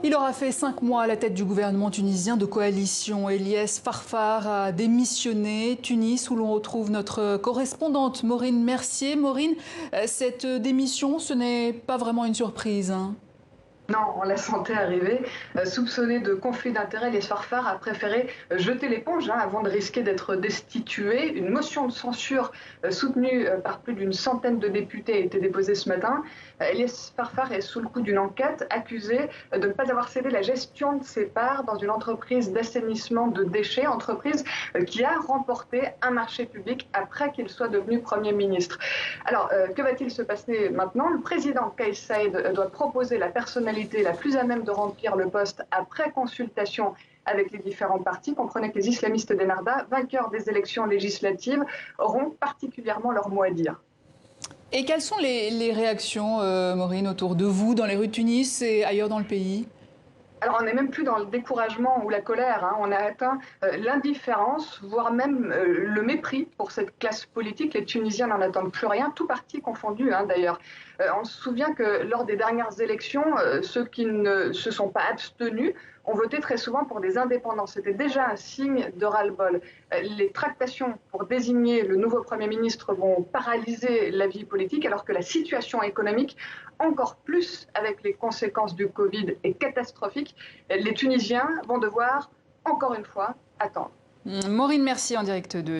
Il aura fait 5 mois à la tête du gouvernement tunisien de coalition. Eliès Farfar a démissionné. Tunis, où l'on retrouve notre correspondante Maureen Mercier. Maureen, cette démission, ce n'est pas vraiment une surprise, hein. Non, on la sentait arriver. Soupçonné de conflit d'intérêts, Eliès Farfar a préféré jeter l'éponge avant de risquer d'être destitué. Une motion de censure soutenue par plus d'une centaine de députés a été déposée ce matin. Eliès Farfar est sous le coup d'une enquête, accusé de ne pas avoir cédé la gestion de ses parts dans une entreprise d'assainissement de déchets, entreprise qui a remporté un marché public après qu'il soit devenu Premier ministre. Alors, que va-t-il se passer maintenant? Le président Kais Saied doit proposer la personnalité la plus à même de remplir le poste après consultation avec les différents partis. Comprenez que les islamistes d'Ennahda, vainqueurs des élections législatives, auront particulièrement leur mot à dire. Et quelles sont les réactions, Maureen, autour de vous, dans les rues de Tunis et ailleurs dans le pays? Alors, on n'est même plus dans le découragement ou la colère, on a atteint l'indifférence, voire même le mépris pour cette classe politique. Les Tunisiens n'en attendent plus rien, tout parti confondu d'ailleurs. On se souvient que lors des dernières élections, ceux qui ne se sont pas abstenus ont voté très souvent pour des indépendants. C'était déjà un signe de ras-le-bol. Les tractations pour désigner le nouveau Premier ministre vont paralyser la vie politique, alors que la situation économique, encore plus avec les conséquences du Covid, est catastrophique. Les Tunisiens vont devoir, encore une fois, attendre. Maureen Mercier en direct de